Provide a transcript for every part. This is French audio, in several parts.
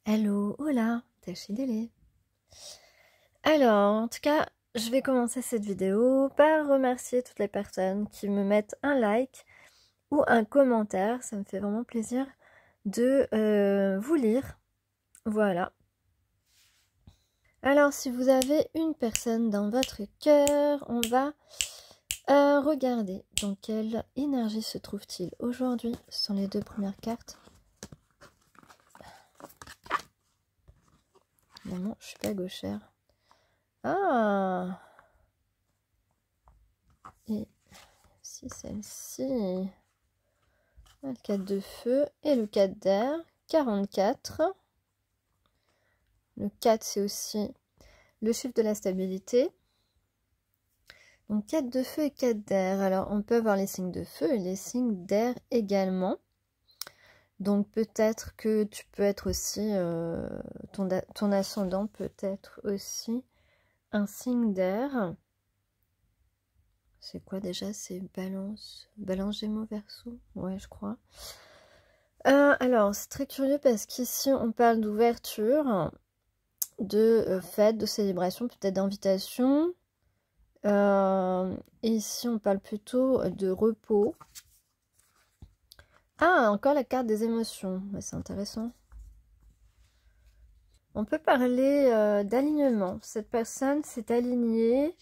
Hello, hola, Tachidele. Alors, en tout cas, je vais commencer cette vidéo par remercier toutes les personnes qui me mettent un like ou un commentaire. Ça me fait vraiment plaisir de vous lire. Voilà. Alors, si vous avez une personne dans votre cœur, on va regarder dans quelle énergie se trouve-t-il aujourd'hui. Ce sont les deux premières cartes. Non, je suis pas gauchère. Ah! Et si celle-ci, le 4 de feu et le 4 d'air, 44. Le 4, c'est aussi le chiffre de la stabilité. Donc 4 de feu et 4 d'air. Alors on peut avoir les signes de feu et les signes d'air également. Donc peut-être que tu peux être aussi, ton ascendant peut être aussi un signe d'air. C'est quoi déjà? C'est balance, Gémeaux, Verseau? Ouais, je crois. Alors, c'est très curieux parce qu'ici, on parle d'ouverture, de fête, de célébration, peut-être d'invitation. Et ici, on parle plutôt de repos. Ah, encore la carte des émotions. Ouais, c'est intéressant. On peut parler d'alignement. Cette personne s'est alignée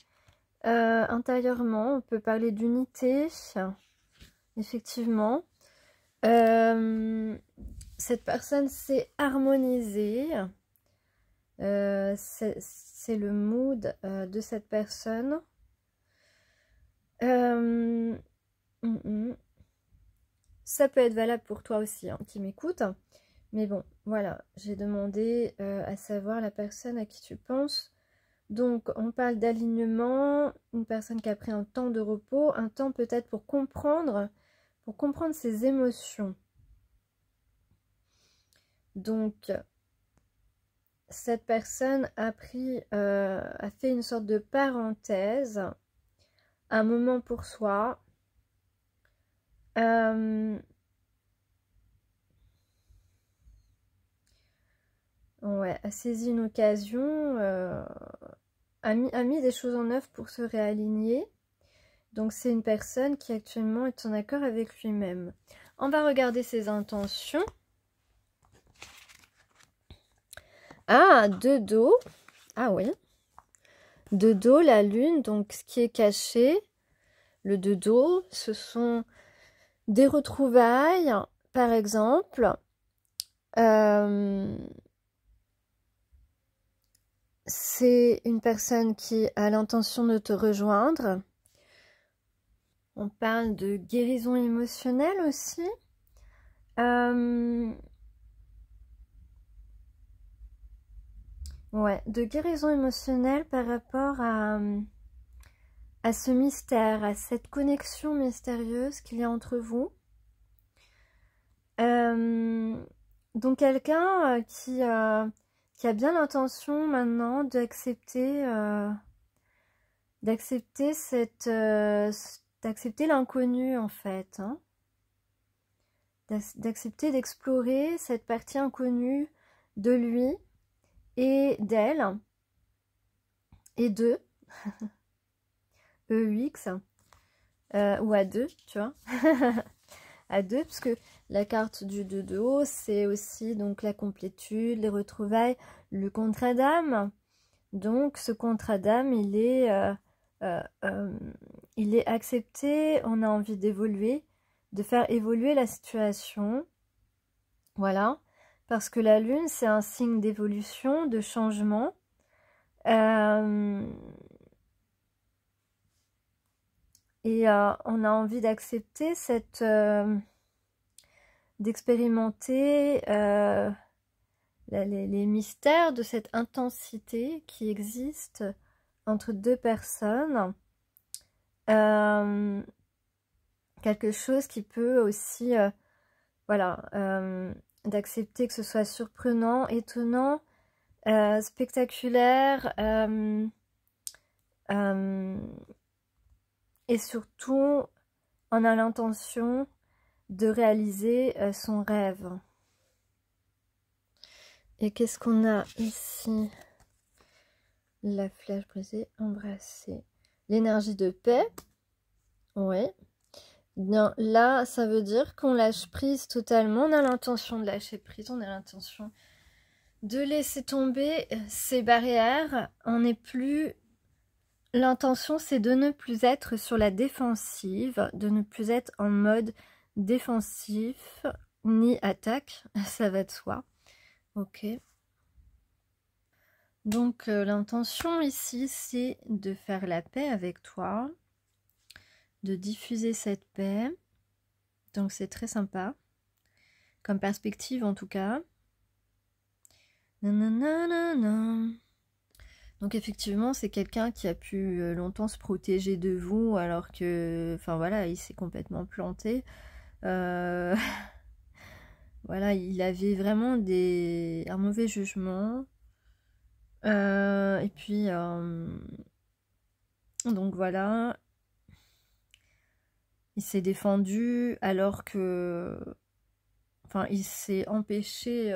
intérieurement. On peut parler d'unité, effectivement. Cette personne s'est harmonisée. C'est le mood de cette personne. Ça peut être valable pour toi aussi, hein, qui m'écoute. Mais bon, voilà, j'ai demandé à savoir la personne à qui tu penses. Donc, on parle d'alignement, une personne qui a pris un temps de repos, un temps peut-être pour comprendre ses émotions. Donc, cette personne a fait une sorte de parenthèse, un moment pour soi. Ouais, a saisi une occasion, a mis des choses en œuvre pour se réaligner. Donc c'est une personne qui actuellement est en accord avec lui-même. On va regarder ses intentions. Ah, de dos. Ah oui. De dos, la lune, donc ce qui est caché. Le de dos, ce sont des retrouvailles, par exemple. C'est une personne qui a l'intention de te rejoindre. On parle de guérison émotionnelle aussi. Ouais, de guérison émotionnelle par rapport à ce mystère, à cette connexion mystérieuse qu'il y a entre vous. Donc quelqu'un qui a bien l'intention maintenant d'accepter d'accepter l'inconnu en fait, hein, d'accepter d'explorer cette partie inconnue de lui et d'elle et d'eux, EUX, ou à deux, tu vois, à deux, parce que la carte du 2 de haut, c'est aussi donc la complétude, les retrouvailles, le contrat d'âme. Donc ce contrat d'âme, il est accepté, on a envie d'évoluer, de faire évoluer la situation. Voilà, parce que la lune, c'est un signe d'évolution, de changement. Et on a envie d'accepter d'expérimenter les mystères de cette intensité qui existe entre deux personnes. Quelque chose qui peut aussi, voilà, d'accepter que ce soit surprenant, étonnant, spectaculaire, et surtout, on a l'intention de réaliser son rêve. Et qu'est-ce qu'on a ici? La flèche brisée, embrassée. L'énergie de paix. Oui. Bien, là, ça veut dire qu'on lâche prise totalement. On a l'intention de lâcher prise. On a l'intention de laisser tomber ces barrières. On n'est plus... L'intention, c'est de ne plus être sur la défensive, de ne plus être en mode défensif, ni attaque. Ça va de soi. Ok. Donc, l'intention ici, c'est de faire la paix avec toi, de diffuser cette paix. Donc, c'est très sympa, comme perspective en tout cas. Nanana. Donc, effectivement, c'est quelqu'un qui a pu longtemps se protéger de vous, alors que, enfin voilà, il s'est complètement planté. Voilà, il avait vraiment un mauvais jugement. Et puis, donc voilà, il s'est défendu alors que, enfin, il s'est empêché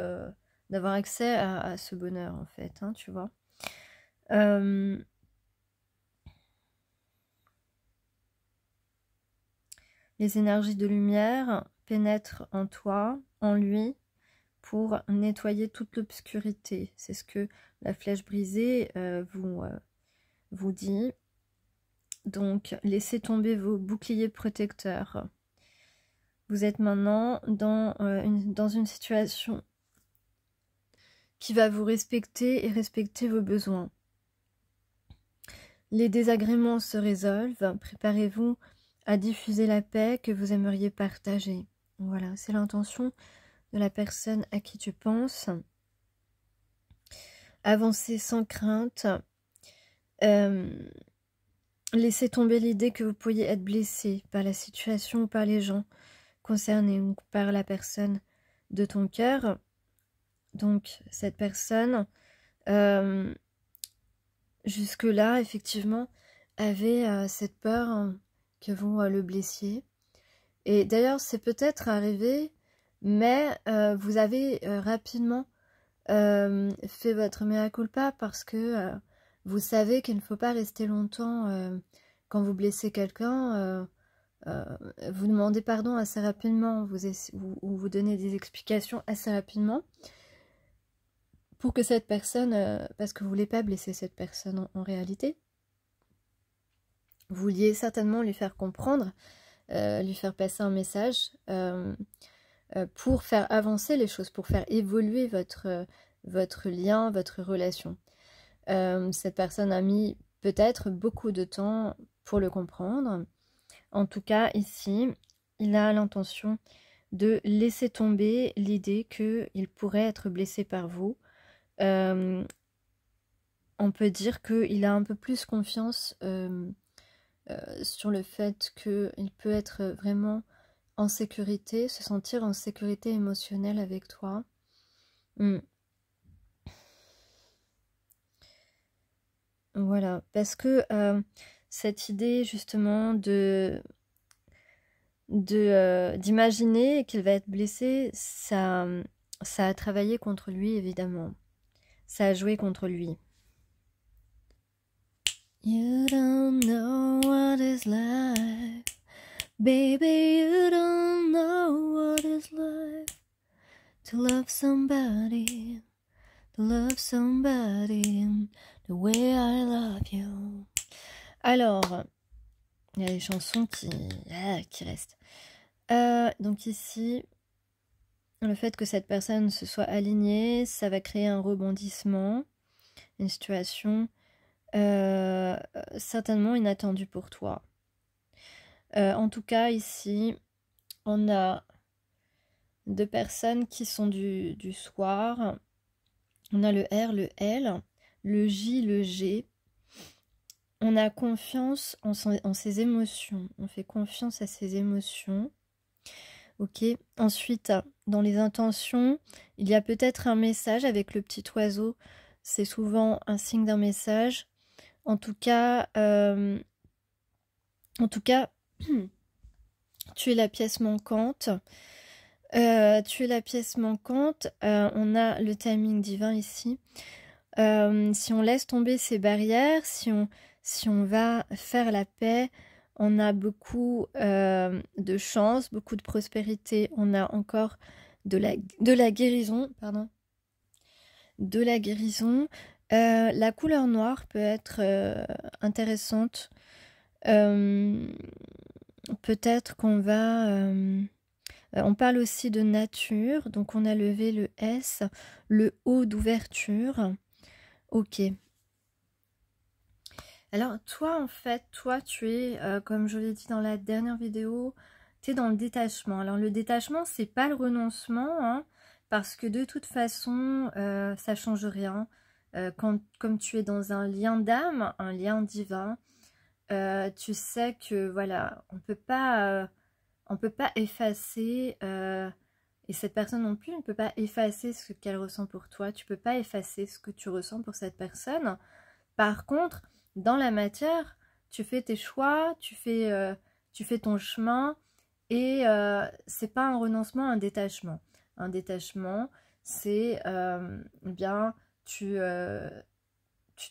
d'avoir accès à ce bonheur en fait, hein, tu vois. Les énergies de lumière pénètrent en toi, en lui, pour nettoyer toute l'obscurité. C'est ce que la flèche brisée vous dit. Donc, laissez tomber vos boucliers protecteurs. Vous êtes maintenant dans une situation qui va vous respecter et respecter vos besoins. Les désagréments se résolvent. Préparez-vous à diffuser la paix que vous aimeriez partager. Voilà, c'est l'intention de la personne à qui tu penses. Avancez sans crainte. Laissez tomber l'idée que vous pourriez être blessé par la situation ou par les gens concernés ou par la personne de ton cœur. Donc, cette personne, jusque-là, effectivement, avait cette peur que vous le blessiez. Et d'ailleurs, c'est peut-être arrivé, mais vous avez rapidement fait votre mea culpa parce que vous savez qu'il ne faut pas rester longtemps quand vous blessez quelqu'un. Vous demandez pardon assez rapidement, vous donnez des explications assez rapidement pour que cette personne, parce que vous ne voulez pas blesser cette personne en réalité, vous vouliez certainement lui faire comprendre, lui faire passer un message pour faire avancer les choses, pour faire évoluer votre lien, votre relation. Cette personne a mis peut-être beaucoup de temps pour le comprendre. En tout cas, ici, il a l'intention de laisser tomber l'idée qu'il pourrait être blessé par vous. On peut dire qu'il a un peu plus confiance sur le fait qu'il peut être vraiment en sécurité, se sentir en sécurité émotionnelle avec toi. Voilà, parce que cette idée justement d'imaginer qu'il va être blessé, ça a travaillé contre lui évidemment. Ça a joué contre lui. You don't know what it's like, baby, you don't know what it's like to love somebody the way I love you. Alors, il y a des chansons qui restent. Donc ici, le fait que cette personne se soit alignée, ça va créer un rebondissement, une situation certainement inattendue pour toi. En tout cas, ici, on a deux personnes qui sont du soir. On a le R, le L, le J, le G. On a confiance en ses émotions. On fait confiance à ses émotions. Ok. Ensuite, dans les intentions, il y a peut-être un message avec le petit oiseau. C'est souvent un signe d'un message. En tout cas, tu es la pièce manquante. Tu es la pièce manquante. On a le timing divin ici. Si on laisse tomber ces barrières, si on va faire la paix, on a beaucoup de chance, beaucoup de prospérité. On a encore de la guérison, pardon. De la guérison. La couleur noire peut être intéressante. Peut-être qu'on va... on parle aussi de nature, donc on a le V, le S, le O d'ouverture. Ok. Alors toi, en fait, toi tu es, comme je l'ai dit dans la dernière vidéo, tu es dans le détachement. Alors le détachement, c'est pas le renoncement, hein, parce que de toute façon, ça change rien. Comme tu es dans un lien d'âme, un lien divin, tu sais que voilà, on peut pas effacer, et cette personne non plus ne peut pas effacer ce qu'elle ressent pour toi. Tu peux pas effacer ce que tu ressens pour cette personne. Par contre, dans la matière, tu fais tes choix, tu fais ton chemin, et c'est pas un renoncement, un détachement. Un détachement, c'est bien tu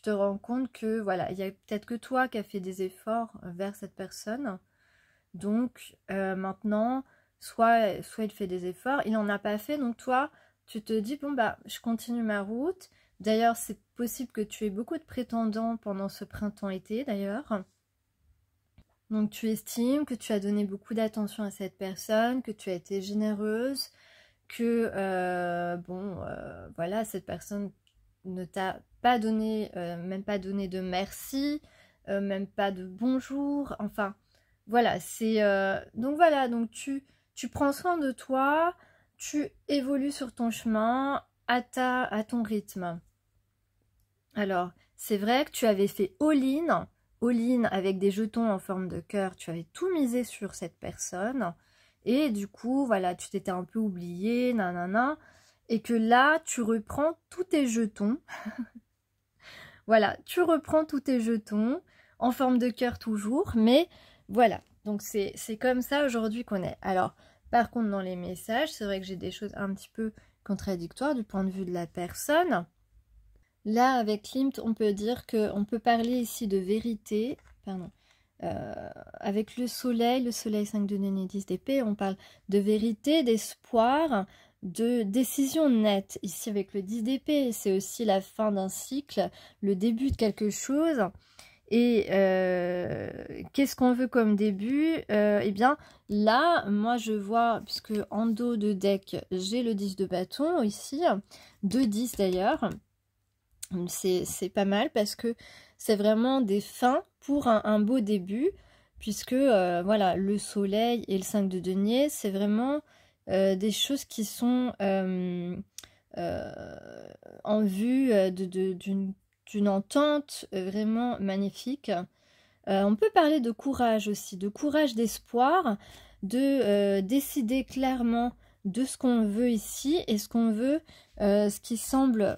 te rends compte que voilà, il y a peut-être que toi qui as fait des efforts vers cette personne. Donc maintenant, soit il fait des efforts, il n'en a pas fait, donc toi, tu te dis, bon bah, je continue ma route. D'ailleurs, c'est possible que tu aies beaucoup de prétendants pendant ce printemps-été, d'ailleurs. Donc tu estimes que tu as donné beaucoup d'attention à cette personne, que tu as été généreuse, que, voilà, cette personne ne t'a pas donné, même pas donné de merci, même pas de bonjour, enfin... Voilà, c'est donc voilà, donc tu prends soin de toi, tu évolues sur ton chemin à ton rythme. Alors, c'est vrai que tu avais fait all-in avec des jetons en forme de cœur, tu avais tout misé sur cette personne, et du coup, voilà, tu t'étais un peu oublié, nanana, et que là, tu reprends tous tes jetons. Voilà, tu reprends tous tes jetons, en forme de cœur toujours, mais voilà. Donc c'est comme ça aujourd'hui qu'on est. Alors, par contre, dans les messages, c'est vrai que j'ai des choses un petit peu contradictoires du point de vue de la personne. Là, avec Klimt, on peut dire qu'on peut parler ici de vérité. Pardon. Avec le soleil 5 de denier 10 d'épée, on parle de vérité, d'espoir, de décision nette. Ici, avec le 10 d'épée, c'est aussi la fin d'un cycle, le début de quelque chose. Et qu'est-ce qu'on veut comme début? Eh bien, là, moi, je vois, puisque en dos de deck, j'ai le 10 de bâton ici, 2-10 d'ailleurs. C'est pas mal parce que c'est vraiment des fins pour un beau début, puisque voilà, le soleil et le 5 de denier, c'est vraiment des choses qui sont en vue d'une entente vraiment magnifique. On peut parler de courage aussi, de courage, d'espoir, de décider clairement de ce qu'on veut ici et ce qu'on veut, ce qui semble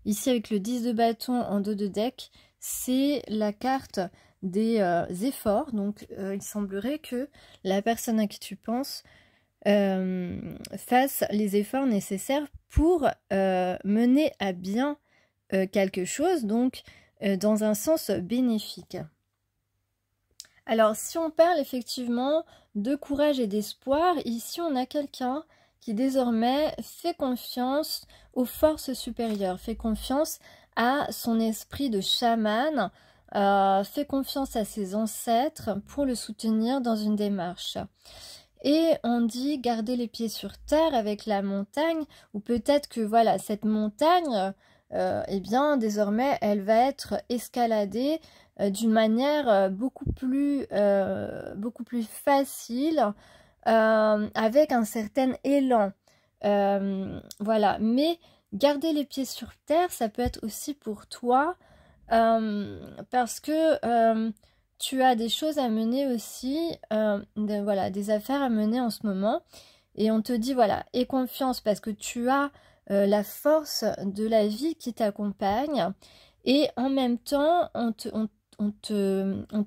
ici avec le 10 de bâton en dos de deck, c'est la carte des efforts. Donc il semblerait que la personne à qui tu penses fasse les efforts nécessaires pour mener à bien quelque chose, donc dans un sens bénéfique. Alors si on parle effectivement de courage et d'espoir, ici on a quelqu'un qui désormais fait confiance aux forces supérieures, fait confiance à son esprit de chaman, fait confiance à ses ancêtres pour le soutenir dans une démarche. Et on dit garder les pieds sur terre avec la montagne, ou peut-être que voilà, cette montagne, eh bien désormais elle va être escaladée d'une manière beaucoup plus facile, avec un certain élan. Voilà, mais garder les pieds sur terre, ça peut être aussi pour toi, parce que tu as des choses à mener aussi, voilà, des affaires à mener en ce moment. Et on te dit, voilà, aie confiance parce que tu as la force de la vie qui t'accompagne. Et en même temps, on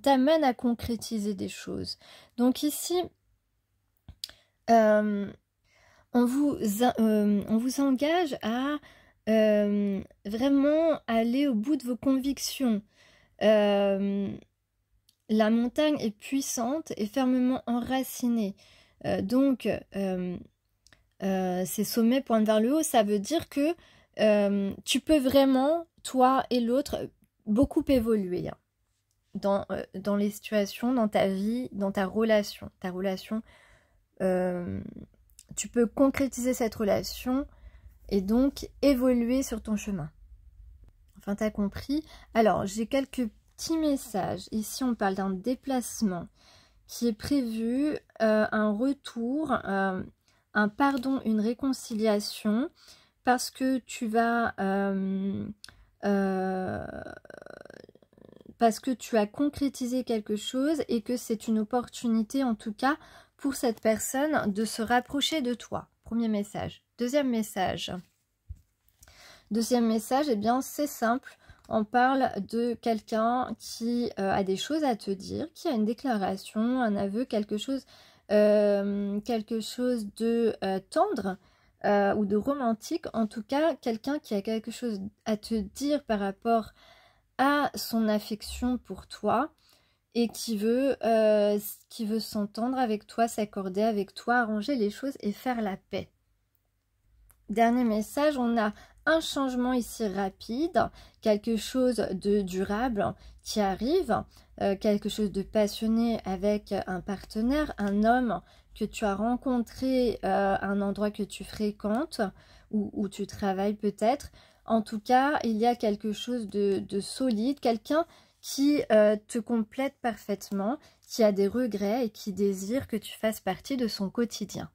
t'amène à concrétiser des choses. Donc ici, on vous engage à vraiment aller au bout de vos convictions. La montagne est puissante et fermement enracinée. Donc, ces sommets pointent vers le haut, ça veut dire que tu peux vraiment, toi et l'autre, beaucoup évoluer dans les situations, dans ta vie, dans ta relation. Tu peux concrétiser cette relation et donc évoluer sur ton chemin. Enfin, t'as compris. Alors, j'ai quelques petits messages. Ici, on parle d'un déplacement qui est prévu, un retour, un pardon, une réconciliation, parce que parce que tu as concrétisé quelque chose et que c'est une opportunité, en tout cas, pour cette personne de se rapprocher de toi. Premier message. Deuxième message. Deuxième message, eh bien, c'est simple. On parle de quelqu'un qui a des choses à te dire, qui a une déclaration, un aveu, quelque chose de tendre ou de romantique. En tout cas, quelqu'un qui a quelque chose à te dire par rapport à son affection pour toi et qui veut s'entendre avec toi, s'accorder avec toi, arranger les choses et faire la paix. Dernier message, on a un changement ici rapide, quelque chose de durable qui arrive, quelque chose de passionné avec un partenaire, un homme que tu as rencontré à un endroit que tu fréquentes ou où tu travailles peut-être. En tout cas, il y a quelque chose de solide, quelqu'un qui te complète parfaitement, qui a des regrets et qui désire que tu fasses partie de son quotidien.